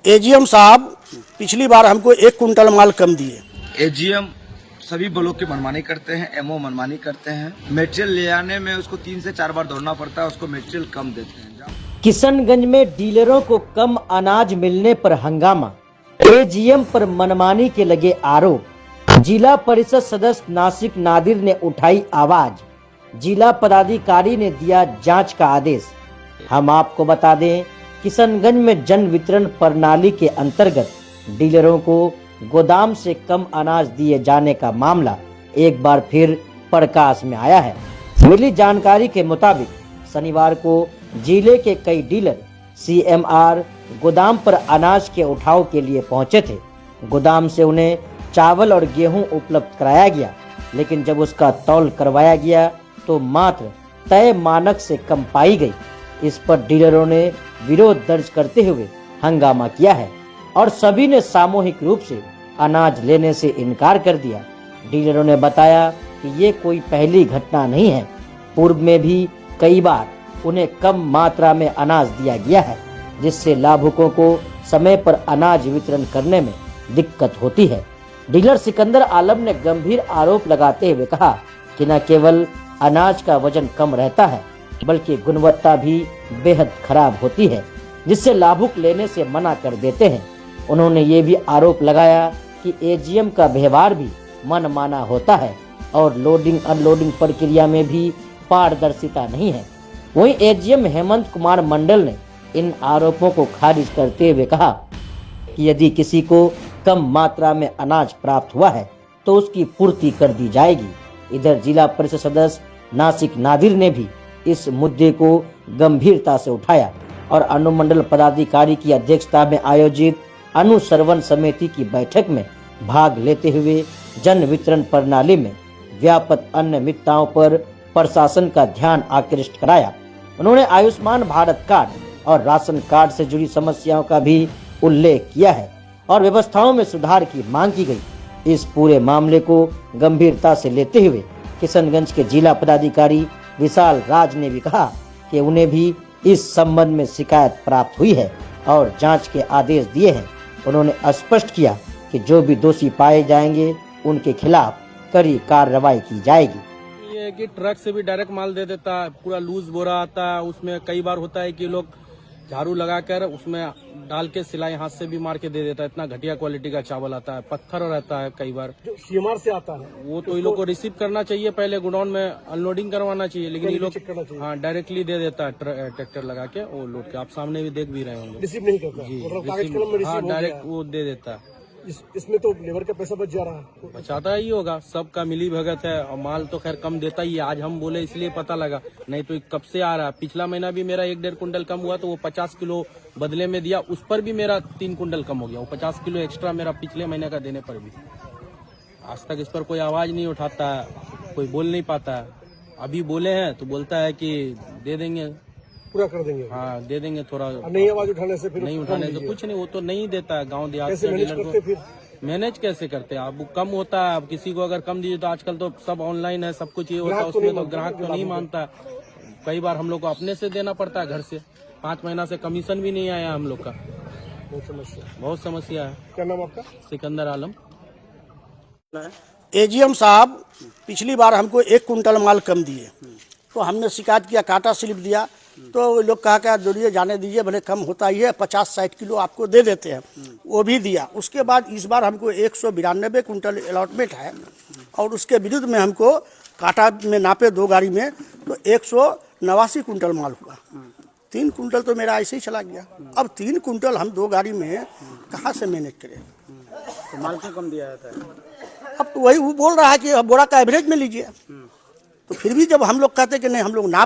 AGM साहब पिछली बार हमको 1 कुंटल माल कम दिए। एजीएम सभी ब्लॉक की मनमानी करते हैं, एमओ मनमानी करते हैं। मटेरियल ले आने में उसको 3 से 4 बार दौड़ना पड़ता है, उसको मटेरियल कम देते हैं। किशनगंज में डीलरों को कम अनाज मिलने पर हंगामा, एजीएम पर मनमानी के लगे आरोप। जिला परिषद सदस्य नासिक नादिर ने उठाई आवाज, जिला पदाधिकारी ने दिया जांच का आदेश। हम आपको बता दें, किशनगंज में जन वितरण प्रणाली के अंतर्गत डीलरों को गोदाम से कम अनाज दिए जाने का मामला एक बार फिर प्रकाश में आया है। मिली जानकारी के मुताबिक शनिवार को जिले के कई डीलर सीएमआर गोदाम पर अनाज के उठाव के लिए पहुंचे थे। गोदाम से उन्हें चावल और गेहूं उपलब्ध कराया गया, लेकिन जब उसका तौल करवाया गया तो मात्र तय मानक से कम पाई गई। इस पर डीलरों ने विरोध दर्ज करते हुए हंगामा किया है और सभी ने सामूहिक रूप से अनाज लेने से इनकार कर दिया। डीलरों ने बताया कि ये कोई पहली घटना नहीं है, पूर्व में भी कई बार उन्हें कम मात्रा में अनाज दिया गया है, जिससे लाभुकों को समय पर अनाज वितरण करने में दिक्कत होती है। डीलर सिकंदर आलम ने गंभीर आरोप लगाते हुए कहा कि न केवल अनाज का वजन कम रहता है, बल्कि गुणवत्ता भी बेहद खराब होती है, जिससे लाभुक लेने से मना कर देते हैं। उन्होंने ये भी आरोप लगाया कि एजीएम का व्यवहार भी मनमाना होता है और लोडिंग अनलोडिंग प्रक्रिया में भी पारदर्शिता नहीं है। वहीं एजीएम हेमंत कुमार मंडल ने इन आरोपों को खारिज करते हुए कहा कि यदि किसी को कम मात्रा में अनाज प्राप्त हुआ है तो उसकी पूर्ति कर दी जाएगी। इधर जिला परिषद सदस्य नासिक नादिर ने भी इस मुद्दे को गंभीरता से उठाया और अनुमंडल पदाधिकारी की अध्यक्षता में आयोजित अनुश्रवण समिति की बैठक में भाग लेते हुए जन वितरण प्रणाली में व्याप्त अनियमितताओं पर प्रशासन का ध्यान आकृष्ट कराया। उन्होंने आयुष्मान भारत कार्ड और राशन कार्ड से जुड़ी समस्याओं का भी उल्लेख किया है और व्यवस्थाओं में सुधार की मांग की गई। इस पूरे मामले को गंभीरता से लेते हुए किशनगंज के जिला पदाधिकारी विशाल राज ने भी कहा कि उन्हें भी इस संबंध में शिकायत प्राप्त हुई है और जांच के आदेश दिए हैं। उन्होंने स्पष्ट किया कि जो भी दोषी पाए जाएंगे उनके खिलाफ कड़ी कार्रवाई की जाएगी। ये है कि ट्रक से भी डायरेक्ट माल दे देता है, पूरा लूज बोरा आता है। उसमें कई बार होता है कि लोग झाड़ू लगाकर उसमें डाल के सिलाई हाथ से भी मार के दे देता है। इतना घटिया क्वालिटी का चावल आता है, पत्थर रहता है। कई बार जो सीएमआर से आता है वो तो ये लोग को रिसीव करना चाहिए, पहले गोडाउन में अनलोडिंग करवाना चाहिए, लेकिन ये लोग डायरेक्टली दे देता है ट्रैक्टर लगा के वो लोड के। आप सामने भी देख भी रहे होंगे, रिसीव नहीं करता, मतलब कागज कलम में रिसीव डायरेक्ट वो दे देता है। इसमें तो लेबर का पैसा बच जा रहा है। बचाता ही होगा, सबका मिली भगत है और माल तो खैर कम देता ही है। आज हम बोले इसलिए पता लगा, नहीं तो कब से आ रहा है। पिछला महीना भी मेरा 1-1.5 कुंटल कम हुआ तो वो 50 किलो बदले में दिया, उस पर भी मेरा 3 कुंटल कम हो गया। वो 50 किलो एक्स्ट्रा मेरा पिछले महीने का देने पर भी आज तक इस पर कोई आवाज नहीं उठाता है, कोई बोल नहीं पाता है। अभी बोले हैं तो बोलता है कि दे देंगे, पूरा कर देंगे। हाँ दे देंगे थोड़ा। नहीं आवाज उठाने से फिर नहीं उठाने से कुछ नहीं, वो तो नहीं देता है। गाँव देहात कैसे के मैनेज डीलर करते को फिर? मैनेज कैसे करते हैं? अब कम होता है, अब किसी को अगर कम दीजिए तो आजकल तो सब ऑनलाइन है, सब कुछ ये होता है, उसमें तो ग्राहक तो नहीं मानता है। कई बार हम लोग को अपने से देना पड़ता है घर से। 5 महीना से कमीशन भी नहीं आया हम लोग का। बहुत समस्या है। क्या नाम आपका? सिकंदर आलम। एजीएम साहब पिछली बार हमको 1 कुंटल माल कम दिए, तो हमने शिकायत किया, काटा स्लिप दिया, तो वो लोग कहा क्या जोड़िए जाने दीजिए, भले कम होता ही है, 50-60 किलो आपको दे देते हैं, वो भी दिया। उसके बाद इस बार हमको 192 कुंटल अलॉटमेंट है और उसके विरुद्ध में हमको काटा में नापे 2 गाड़ी में तो 189 कुंटल माल हुआ। 3 कुंटल तो मेरा ऐसे ही चला गया। अब 3 कुंटल हम 2 गाड़ी में कहाँ से मैनेज करें? तो माल क्यों कम दिया जाता है? अब तो वही वो बोल रहा है कि बोरा का एवरेज में लीजिए, तो फिर भी जब हम लोग कहते कि नहीं हम लोग नाप